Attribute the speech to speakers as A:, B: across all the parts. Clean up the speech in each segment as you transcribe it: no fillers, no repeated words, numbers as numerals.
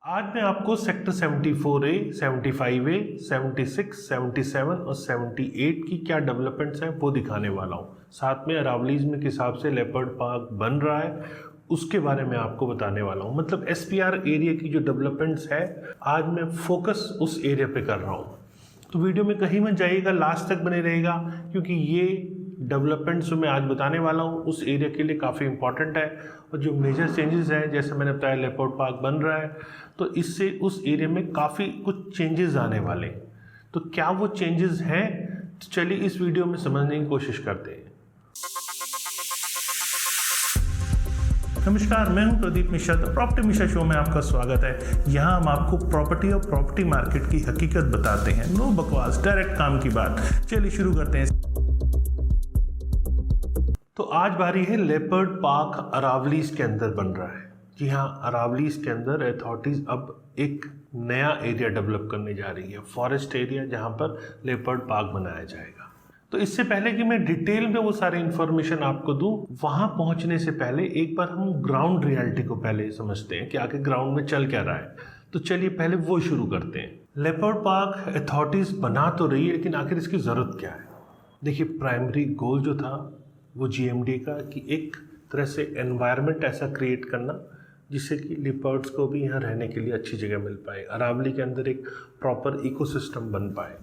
A: आज मैं आपको सेक्टर 74A, 75A, 76, 77 और 78 की क्या डेवलपमेंट्स हैं वो दिखाने वाला हूँ। साथ में अरावलीज में किस हिसाब से लेपर्ड पार्क बन रहा है उसके बारे में आपको बताने वाला हूँ। मतलब SPR एरिया की जो डेवलपमेंट्स है आज मैं फोकस उस एरिया पे कर रहा हूँ। तो वीडियो में कहीं मत जाइएगा, लास्ट तक बने रहेगा क्योंकि ये डेवलपमेंट्स जो मैं आज बताने वाला हूँ उस एरिया के लिए काफ़ी इंपॉर्टेंट है। और जो मेजर चेंजेस हैं, जैसे मैंने बताया लेपर्ड पार्क बन रहा है तो इससे उस एरिया में काफ़ी कुछ चेंजेस आने वाले हैं। तो क्या वो चेंजेस हैं, तो चलिए इस वीडियो में समझने की कोशिश करते हैं। नमस्कार, मैं हूं प्रदीप मिश्रा। तो प्रॉपर्टी मिश्रा शो में आपका स्वागत है। यहां हम आपको प्रॉपर्टी और प्रॉपर्टी मार्केट की हकीकत बताते हैं। नो बकवास, डायरेक्ट काम की बात। चलिए शुरू करते हैं। तो आज बारी है लेपर्ड पार्क अरावलीज के अंदर बन रहा है। जी हाँ, अरावलीज के अंदर अथॉरिटीज अब एक नया एरिया डेवलप करने जा रही है, फॉरेस्ट एरिया, जहां पर लेपर्ड पार्क बनाया जाएगा। तो इससे पहले कि मैं डिटेल में वो सारी इंफॉर्मेशन आपको दूं, वहां पहुंचने से पहले एक बार हम ग्राउंड रियलिटी को पहले समझते हैं कि आखिर ग्राउंड में चल क्या रहा है। तो चलिए पहले वो शुरू करते हैं। लेपर्ड पार्क अथॉरिटीज बना तो रही है, लेकिन आखिर इसकी जरूरत क्या है। देखिए, प्राइमरी गोल जो था वो GMD का कि एक तरह से एनवायरनमेंट ऐसा क्रिएट करना जिससे कि लिपर्ड्स को भी यहाँ रहने के लिए अच्छी जगह मिल पाए, अरावली के अंदर एक प्रॉपर इकोसिस्टम बन पाए।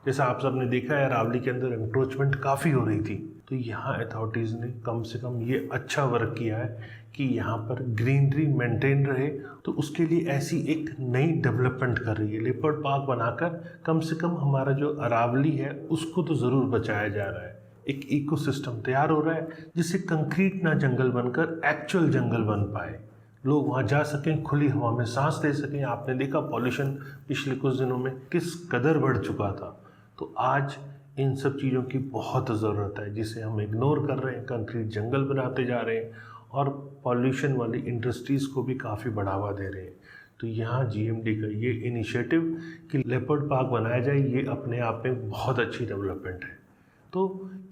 A: जैसा आप सब ने देखा है, अरावली के अंदर एंक्रोचमेंट काफ़ी हो रही थी, तो यहाँ अथॉरिटीज़ ने कम से कम ये अच्छा वर्क किया है कि यहाँ पर ग्रीनरी मेंटेन रहे। तो उसके लिए ऐसी एक नई डेवलपमेंट कर रही है, लेपर्ड पार्क बनाकर कम से कम हमारा जो अरावली है उसको तो ज़रूर बचाया जा रहा है। एक इकोसिस्टम तैयार हो रहा है जिससे कंक्रीट ना जंगल बनकर एक्चुअल जंगल बन पाए, लोग वहाँ जा सकें, खुली हवा में सांस ले सकें। आपने देखा पॉल्यूशन पिछले कुछ दिनों में किस कदर बढ़ चुका था। तो आज इन सब चीज़ों की बहुत ज़रूरत है जिसे हम इग्नोर कर रहे हैं, कंक्रीट जंगल बनाते जा रहे हैं और पॉल्यूशन वाली इंडस्ट्रीज़ को भी काफ़ी बढ़ावा दे रहे हैं। तो यहाँ GMD का ये इनिशिएटिव कि लेपर्ड पार्क बनाया जाए, ये अपने आप में बहुत अच्छी डेवलपमेंट है। तो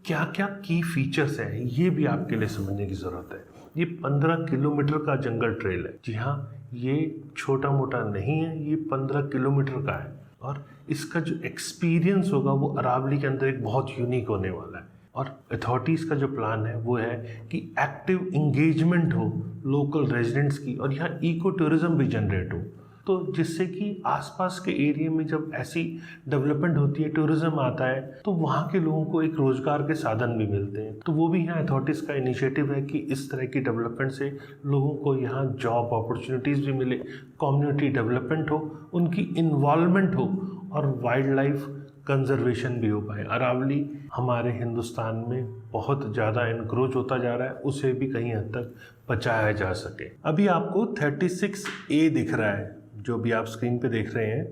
A: क्या क्या की फीचर्स हैं ये भी आपके लिए समझने की ज़रूरत है। ये 15 किलोमीटर का जंगल ट्रेल है। जी हाँ, ये छोटा मोटा नहीं है, ये 15 किलोमीटर का है और इसका जो एक्सपीरियंस होगा वो अरावली के अंदर एक बहुत यूनिक होने वाला है। और अथॉरिटीज़ का जो प्लान है वो है कि एक्टिव इंगेजमेंट हो लोकल रेजिडेंट्स की और यहाँ इको टूरिज्म भी जनरेट हो, तो जिससे कि आसपास के एरिया में जब ऐसी डेवलपमेंट होती है, टूरिज्म आता है, तो वहाँ के लोगों को एक रोजगार के साधन भी मिलते हैं। तो वो भी यहाँ अथॉरिटीज़ का इनिशिएटिव है कि इस तरह की डेवलपमेंट से लोगों को यहाँ जॉब अपॉर्चुनिटीज़ भी मिले, कम्युनिटी डेवलपमेंट हो, उनकी इन्वॉल्वमेंट हो और वाइल्ड लाइफ कंजर्वेशन भी हो पाए। अरावली हमारे हिंदुस्तान में बहुत ज़्यादा इनक्रोच होता जा रहा है, उसे भी कहीं हद तक बचाया जा सके। अभी आपको 36A दिख रहा है जो भी आप स्क्रीन पे देख रहे हैं।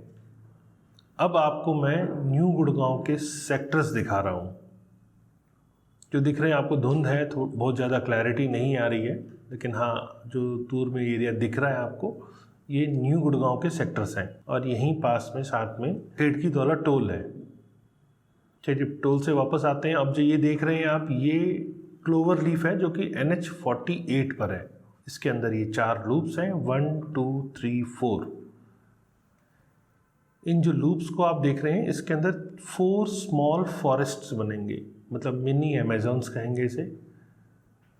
A: अब आपको मैं न्यू गुड़गांव के सेक्टर्स दिखा रहा हूँ। जो दिख रहे हैं आपको धुंध है, तो बहुत ज़्यादा क्लैरिटी नहीं आ रही है, लेकिन हाँ जो दूर में एरिया दिख रहा है आपको, ये न्यू गुड़गांव के सेक्टर्स हैं और यहीं पास में साथ में खेड़की दौला टोल है। चलिए टोल से वापस आते हैं। अब जो ये देख रहे हैं आप, ये क्लोवर लीफ है जो कि NH 48 पर है। इसके अंदर ये 4 लूप्स हैं, 1 2 3 4। इन जो लूप्स को आप देख रहे हैं इसके अंदर 4 स्मॉल फॉरेस्ट्स बनेंगे, मतलब मिनी अमेजॉन्स कहेंगे इसे।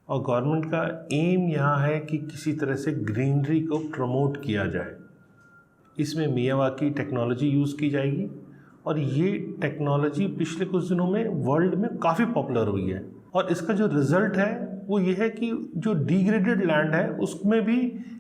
A: और गवर्नमेंट का एम यहाँ है कि किसी तरह से ग्रीनरी को प्रमोट किया जाए। इसमें मियावाकी टेक्नोलॉजी यूज़ की जाएगी और ये टेक्नोलॉजी पिछले कुछ दिनों में वर्ल्ड में काफ़ी पॉपुलर हुई है। और इसका जो रिज़ल्ट है वो ये है कि जो डिग्रेडेड लैंड है उसमें भी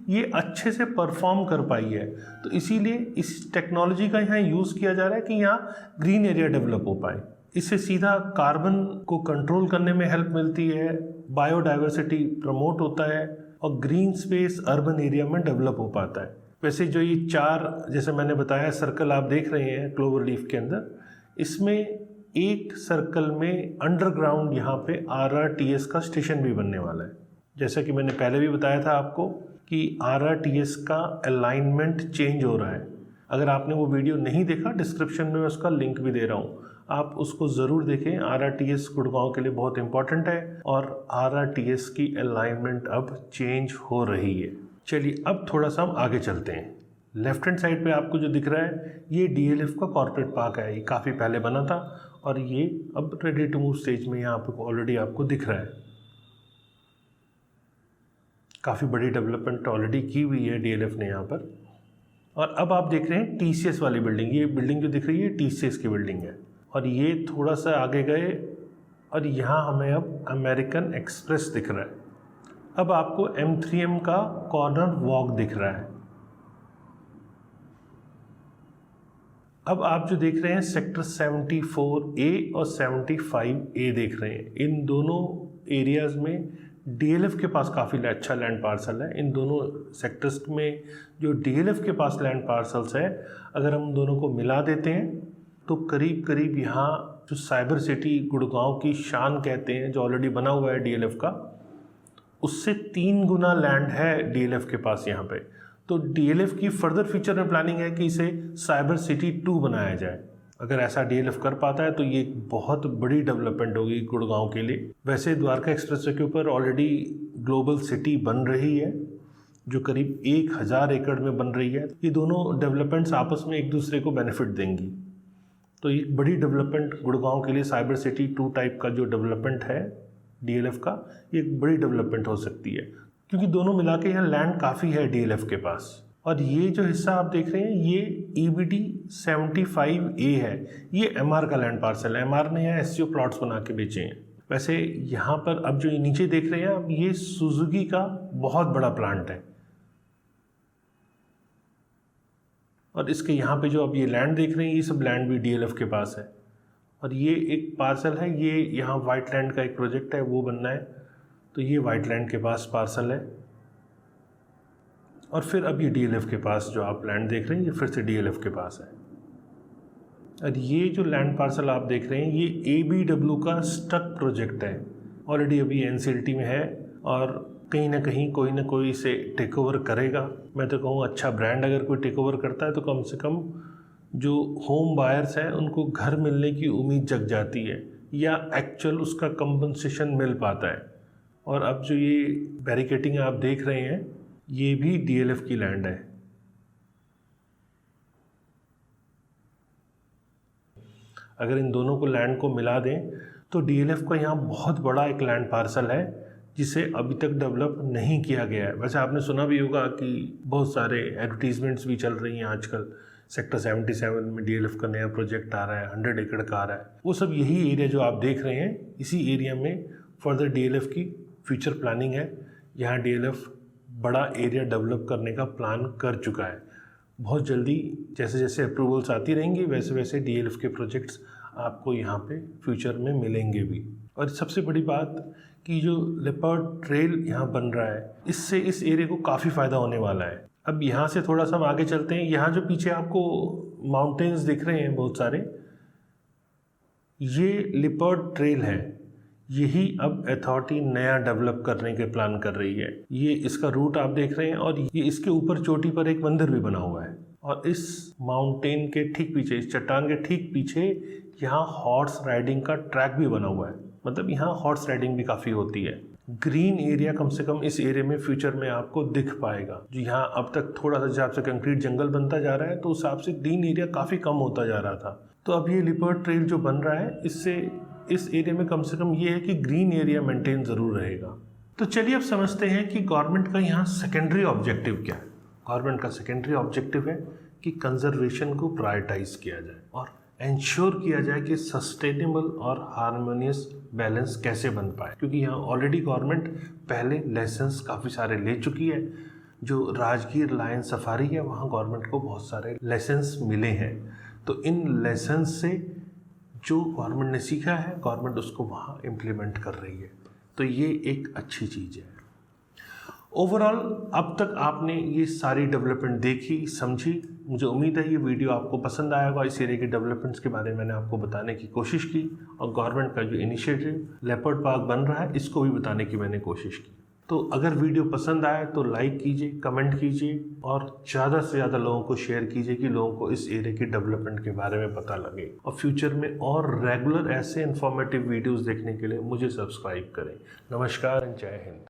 A: ये अच्छे से परफॉर्म कर पाई है। तो इसीलिए इस टेक्नोलॉजी का यहाँ यूज़ किया जा रहा है कि यहाँ ग्रीन एरिया डेवलप हो पाए। इससे सीधा कार्बन को कंट्रोल करने में हेल्प मिलती है, बायोडाइवर्सिटी प्रमोट होता है और ग्रीन स्पेस अर्बन एरिया में डेवलप हो पाता है। वैसे जो ये 4 जैसे मैंने बताया सर्कल आप देख रहे हैं क्लोवर लीफ के अंदर, इसमें एक सर्कल में अंडरग्राउंड यहाँ पे RRTS का स्टेशन भी बनने वाला है। जैसा कि मैंने पहले भी बताया था आपको कि RRTS का अलाइनमेंट चेंज हो रहा है। अगर आपने वो वीडियो नहीं देखा, डिस्क्रिप्शन में मैं उसका लिंक भी दे रहा हूँ, आप उसको ज़रूर देखें। RRTS गुड़गांव के लिए बहुत इंपॉर्टेंट है और RRTS की अलाइनमेंट अब चेंज हो रही है। चलिए अब थोड़ा सा हम आगे चलते हैं। लेफ्ट हैंड साइड पे आपको जो दिख रहा है ये DLF का कॉर्पोरेट पार्क है। ये काफ़ी पहले बना था और ये अब रेडी टू मूव स्टेज में यहाँ पे ऑलरेडी आपको दिख रहा है। काफ़ी बड़ी डेवलपमेंट ऑलरेडी की हुई है DLF ने यहाँ पर। और अब आप देख रहे हैं TCS वाली बिल्डिंग। ये बिल्डिंग जो दिख रही है TCS की बिल्डिंग है। और ये थोड़ा सा आगे गए और यहाँ हमें अब अमेरिकन एक्सप्रेस दिख रहा है। अब आपको M3M का कॉर्नर वॉक दिख रहा है। अब आप जो देख रहे हैं सेक्टर 74A और 75A देख रहे हैं। इन दोनों एरियाज़ में DLF के पास काफ़ी अच्छा लैंड पार्सल है। इन दोनों सेक्टर्स में जो DLF के पास लैंड पार्सल्स है, अगर हम दोनों को मिला देते हैं तो करीब करीब यहाँ जो साइबर सिटी गुड़गांव की शान कहते हैं, जो ऑलरेडी बना हुआ है DLF का, उससे 3 गुना लैंड है DLF के पास यहाँ पे। तो DLF की फर्दर फ्यूचर में प्लानिंग है कि इसे साइबर सिटी 2 बनाया जाए। अगर ऐसा DLF कर पाता है तो ये एक बहुत बड़ी डेवलपमेंट होगी गुड़गांव के लिए। वैसे द्वारका एक्सप्रेसवे के ऊपर ऑलरेडी ग्लोबल सिटी बन रही है जो करीब 1000 एकड़ में बन रही है। ये दोनों डेवलपमेंट्स आपस में एक दूसरे को बेनिफिट देंगी। तो ये बड़ी डेवलपमेंट गुड़गांव के लिए साइबर सिटी 2 टाइप का जो डेवलपमेंट है DLF का, ये एक बड़ी डेवलपमेंट हो सकती है क्योंकि दोनों मिला के यहाँ लैंड काफ़ी है DLF के पास। और ये जो हिस्सा आप देख रहे हैं ये EBD 75A है। ये MR का लैंड पार्सल है। MR ने यहाँ SCO प्लॉट्स बना के बेचे हैं। वैसे यहाँ पर अब जो ये नीचे देख रहे हैं अब ये सुजुकी का बहुत बड़ा प्लांट है। और इसके यहाँ पे जो अब ये लैंड देख रहे हैं ये सब लैंड भी DLF के पास है। और ये एक पार्सल है, ये यहाँ वाइट लैंड का एक प्रोजेक्ट है वो बनना है, तो ये वाइट लैंड के पास पार्सल है। और फिर अब ये DLF के पास जो आप लैंड देख रहे हैं ये फिर से DLF के पास है। और ये जो लैंड पार्सल आप देख रहे हैं ये ABW का स्टक प्रोजेक्ट है। ऑलरेडी अभी NCLT में है और कहीं ना कहीं कोई ना कोई इसे टेक ओवर करेगा। मैं तो कहूँ अच्छा ब्रांड अगर कोई टेक ओवर करता है तो कम से कम जो होम बायर्स हैं उनको घर मिलने की उम्मीद जग जाती है या एक्चुअल उसका कंपनसेशन मिल पाता है। और अब जो ये बैरिकेटिंग आप देख रहे हैं ये भी DLF की लैंड है। अगर इन दोनों को लैंड को मिला दें तो DLF का यहाँ बहुत बड़ा एक लैंड पार्सल है जिसे अभी तक डेवलप नहीं किया गया है। वैसे आपने सुना भी होगा कि बहुत सारे एडवर्टीजमेंट्स भी चल रही हैं आजकल। सेक्टर 77 में DLF का नया प्रोजेक्ट आ रहा है, 100 एकड़ का आ रहा है। वो सब यही एरिया जो आप देख रहे हैं, इसी एरिया में फर्दर DLF की फ्यूचर प्लानिंग है। यहाँ DLF बड़ा एरिया डेवलप करने का प्लान कर चुका है। बहुत जल्दी जैसे जैसे अप्रूवल्स आती रहेंगी वैसे वैसे DLF के प्रोजेक्ट्स आपको यहाँ पे फ्यूचर में मिलेंगे भी। और सबसे बड़ी बात कि जो लेपर्ड ट्रेल यहाँ बन रहा है इससे इस एरिया को काफ़ी फ़ायदा होने वाला है। अब यहाँ से थोड़ा सा हम आगे चलते हैं। यहाँ जो पीछे आपको माउंटेन्स दिख रहे हैं बहुत सारे, ये लेपर्ड ट्रेल है। यही अब अथॉरिटी नया डेवलप करने के प्लान कर रही है। ये इसका रूट आप देख रहे हैं और ये इसके ऊपर चोटी पर एक मंदिर भी बना हुआ है। और इस माउंटेन के ठीक पीछे, इस चट्टान के ठीक पीछे यहाँ हॉर्स राइडिंग का ट्रैक भी बना हुआ है। मतलब यहाँ हॉर्स राइडिंग भी काफ़ी होती है। ग्रीन एरिया कम से कम इस एरिया में फ्यूचर में आपको दिख पाएगा। जो यहाँ अब तक थोड़ा सा हिसाब से कंक्रीट जंगल बनता जा रहा है तो उस हिसाब से ग्रीन एरिया काफ़ी कम होता जा रहा था। तो अब ये लेपर्ड ट्रेल जो बन रहा है इससे इस एरिया में कम से कम ये है कि ग्रीन एरिया मेंटेन ज़रूर रहेगा। तो चलिए अब समझते हैं कि गवर्नमेंट का यहाँ सेकेंडरी ऑब्जेक्टिव क्या है। गवर्नमेंट का सेकेंडरी ऑब्जेक्टिव है कि कंजर्वेशन को प्रायोरिटाइज किया जाए और इंश्योर किया जाए कि सस्टेनेबल और हार्मोनियस बैलेंस कैसे बन पाए। क्योंकि यहाँ ऑलरेडी गवर्नमेंट पहले लेसन्स काफ़ी सारे ले चुकी है। जो राजगीर लायन सफारी है वहाँ गवर्नमेंट को बहुत सारे लेसन्स मिले हैं। तो इन लेसन्स से जो गवर्नमेंट ने सीखा है गवर्नमेंट उसको वहाँ इम्प्लीमेंट कर रही है। तो ये एक अच्छी चीज़ है। ओवरऑल अब तक आपने ये सारी डेवलपमेंट देखी, समझी। मुझे उम्मीद है ये वीडियो आपको पसंद आया होगा। इस एरिया के डेवलपमेंट्स के बारे में मैंने आपको बताने की कोशिश की और गवर्नमेंट का जो इनिशिएटिव लेपर्ड पार्क बन रहा है इसको भी बताने की मैंने कोशिश की। तो अगर वीडियो पसंद आए तो लाइक कीजिए, कमेंट कीजिए और ज़्यादा से ज़्यादा लोगों को शेयर कीजिए कि लोगों को इस एरिया की डेवलपमेंट के बारे में पता लगे। और फ्यूचर में और रेगुलर ऐसे इन्फॉर्मेटिव वीडियोज़ देखने के लिए मुझे सब्सक्राइब करें। नमस्कार एंड जय हिंद।